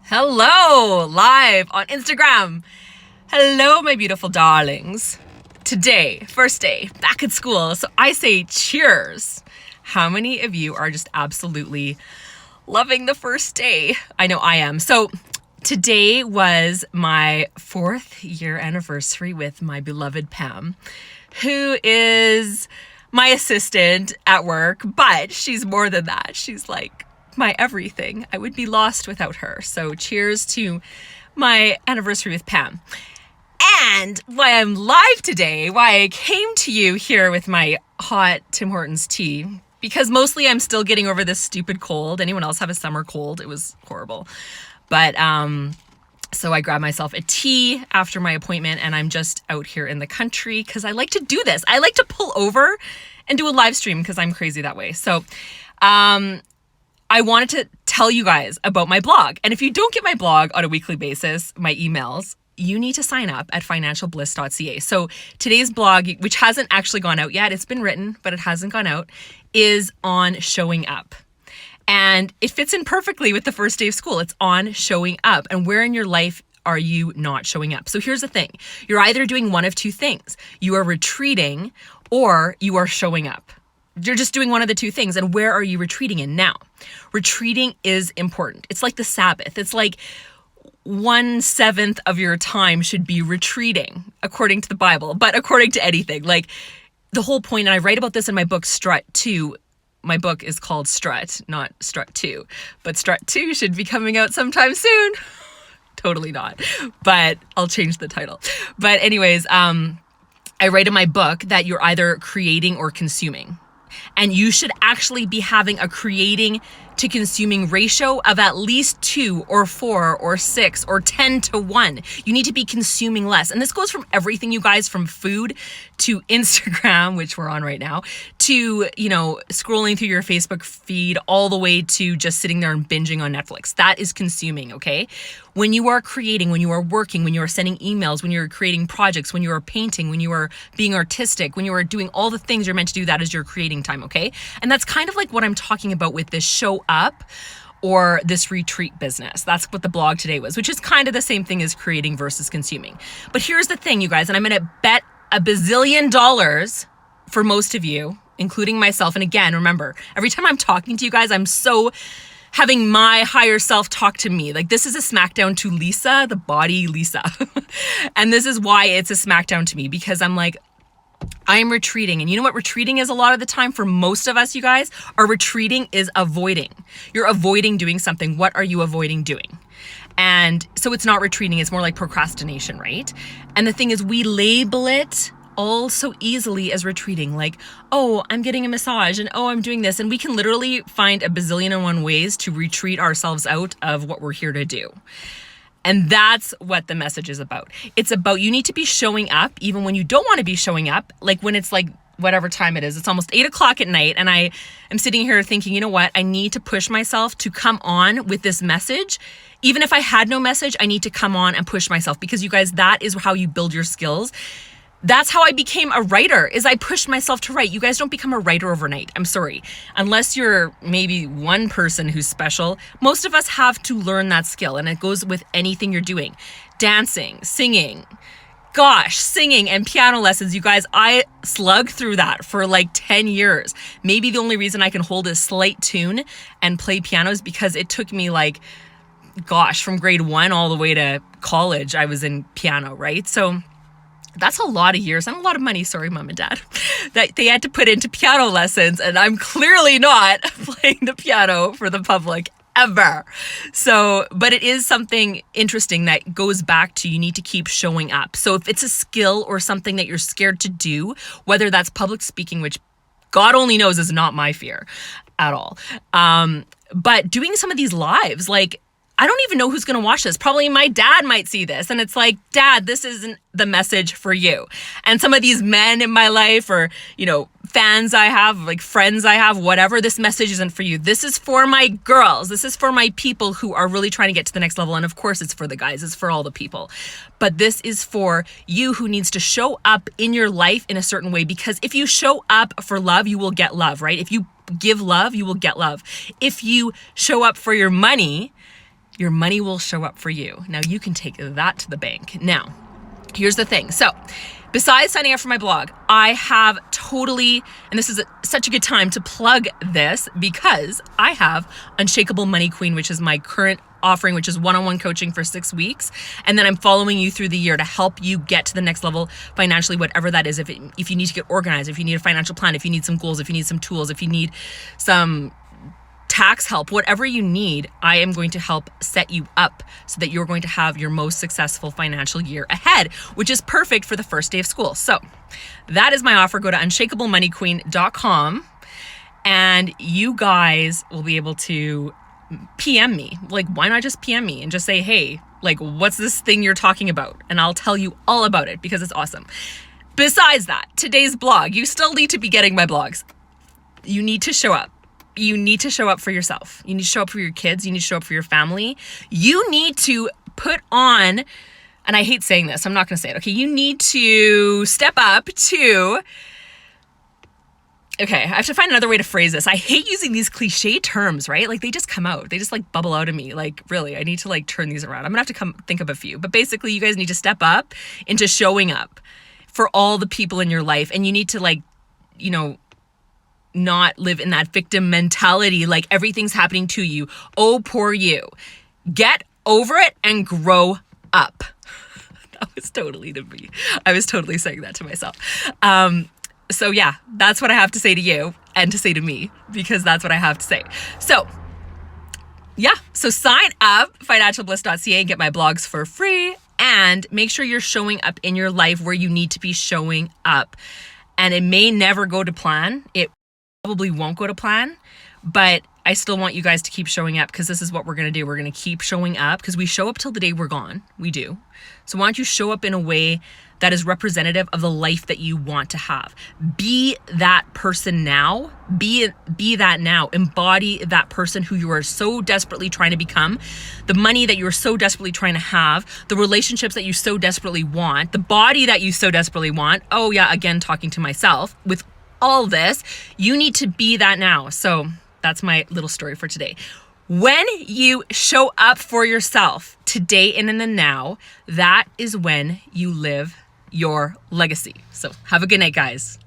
Hello, live on Instagram. Hello, my beautiful darlings. Today, first day, back at school. So I say cheers. How many of you are just absolutely loving the first day? I know I am. So today was my 4th year anniversary with my beloved Pam, who is my assistant at work, but she's more than that. She's like my everything. I would be lost without her. So cheers to my anniversary with Pam. And why I'm live today, why I came to you here with my hot Tim Hortons tea, because mostly I'm still getting over this stupid cold. Anyone else have a summer cold? It was horrible. But so I grabbed myself a tea after my appointment, and I'm just out here in the country because I like to do this. I like to pull over and do a live stream because I'm crazy that way. So I wanted to tell you guys about my blog. And if you don't get my blog on a weekly basis, my emails, you need to sign up at financialbliss.ca. So today's blog, which hasn't actually gone out yet, it's been written, but it hasn't gone out, is on showing up. And it fits in perfectly with the first day of school. It's on showing up. And where in your life are you not showing up? So here's the thing. You're either doing one of two things. You are retreating or you are showing up. You're just doing one of the two things. And where are you retreating in now? Retreating is important. It's like the Sabbath. It's like 1/7 of your time should be retreating, according to the Bible, but according to anything. Like the whole point, and I write about this in my book, Strut 2. My book is called Strut, not Strut 2, but Strut 2 should be coming out sometime soon. Totally not, but I'll change the title. But anyways, I write in my book that you're either creating or consuming. And you should actually be having a creating to consuming ratio of at least 2 or 4 or 6 or 10 to 1. You need to be consuming less. And this goes from everything, you guys, from food to Instagram, which we're on right now, to, scrolling through your Facebook feed, all the way to just sitting there and binging on Netflix. That is consuming, okay? When you are creating, when you are working, when you are sending emails, when you're creating projects, when you are painting, when you are being artistic, when you are doing all the things you're meant to do, that is your creating time, okay? And that's kind of like what I'm talking about with this show up or this retreat business. That's what the blog today was, which is kind of the same thing as creating versus consuming. But here's the thing, you guys, and I'm going to bet $1 bazillion for most of you, including myself. And again, remember, every time I'm talking to you guys, I'm so having my higher self talk to me. Like this is a smackdown to Lisa, the body Lisa. And this is why it's a smackdown to me, because I'm like, I'm retreating. And you know what retreating is a lot of the time for most of us, you guys? Our retreating is avoiding. You're avoiding doing something. What are you avoiding doing? And so it's not retreating. It's more like procrastination, right? And the thing is, we label it all so easily as retreating. Like, oh, I'm getting a massage, and oh, I'm doing this. And we can literally find a bazillion and one ways to retreat ourselves out of what we're here to do. And that's what the message is about. It's about you need to be showing up even when you don't want to be showing up. Like when it's like whatever time it is, it's almost 8 o'clock at night. And I am sitting here thinking, you know what? I need to push myself to come on with this message. Even if I had no message, I need to come on and push myself, because you guys, that is how you build your skills. That's how I became a writer, is I pushed myself to write. You guys don't become a writer overnight. I'm sorry. Unless you're maybe one person who's special, most of us have to learn that skill. And it goes with anything you're doing. Dancing, singing. Gosh, singing and piano lessons. You guys, I slugged through that for like 10 years. Maybe the only reason I can hold a slight tune and play piano is because it took me from grade 1 all the way to college, I was in piano, right? So that's a lot of years and a lot of money, sorry, mom and dad, that they had to put into piano lessons. And I'm clearly not playing the piano for the public ever. So, but it is something interesting that goes back to you need to keep showing up. So if it's a skill or something that you're scared to do, whether that's public speaking, which God only knows is not my fear at all. But doing some of these lives, like, I don't even know who's going to watch this. Probably my dad might see this. And it's like, Dad, this isn't the message for you. And some of these men in my life or, fans I have, like friends I have, whatever, this message isn't for you. This is for my girls. This is for my people who are really trying to get to the next level. And of course, it's for the guys. It's for all the people. But this is for you who needs to show up in your life in a certain way. Because if you show up for love, you will get love, right? If you give love, you will get love. If you show up for your money, your money will show up for you. Now you can take that to the bank. Now, here's the thing. So besides signing up for my blog, I have totally, and this is such a good time to plug this, because I have Unshakeable Money Queen, which is my current offering, which is one-on-one coaching for 6 weeks. And then I'm following you through the year to help you get to the next level financially, whatever that is. If you need to get organized, if you need a financial plan, if you need some goals, if you need some tools, if you need some tax help, whatever you need, I am going to help set you up so that you're going to have your most successful financial year ahead, which is perfect for the first day of school. So that is my offer. Go to unshakeablemoneyqueen.com and you guys will be able to PM me. Like, why not just PM me and just say, hey, like, what's this thing you're talking about? And I'll tell you all about it because it's awesome. Besides that, today's blog, you still need to be getting my blogs. You need to show up. You need to show up for yourself. You need to show up for your kids. You need to show up for your family. You need to put on, and I hate saying this, I'm not going to say it. Okay. You need to step up to, okay, I have to find another way to phrase this. I hate using these cliche terms, right? Like they just come out. They just like bubble out of me. Like really, I need to like turn these around. I'm gonna have to think of a few. But basically you guys need to step up into showing up for all the people in your life. And you need to like, you know, not live in that victim mentality. Like everything's happening to you. Oh, poor you. Get over it and grow up. That was totally to me. I was totally saying that to myself. So yeah, that's what I have to say to you and to say to me, because that's what I have to say. So yeah, so sign up, financialbliss.ca, and get my blogs for free, and make sure you're showing up in your life where you need to be showing up. And it may never go to plan. It probably won't go to plan, but I still want you guys to keep showing up, because this is what we're going to do. We're going to keep showing up because we show up till the day we're gone. We do. So why don't you show up in a way that is representative of the life that you want to have? Be that person now. Be that now. Embody that person who you are so desperately trying to become, the money that you're so desperately trying to have, the relationships that you so desperately want, the body that you so desperately want. Oh yeah, again, talking to myself with all this, you need to be that now. So that's my little story for today. When you show up for yourself today and in the now, that is when you live your legacy. So have a good night, guys.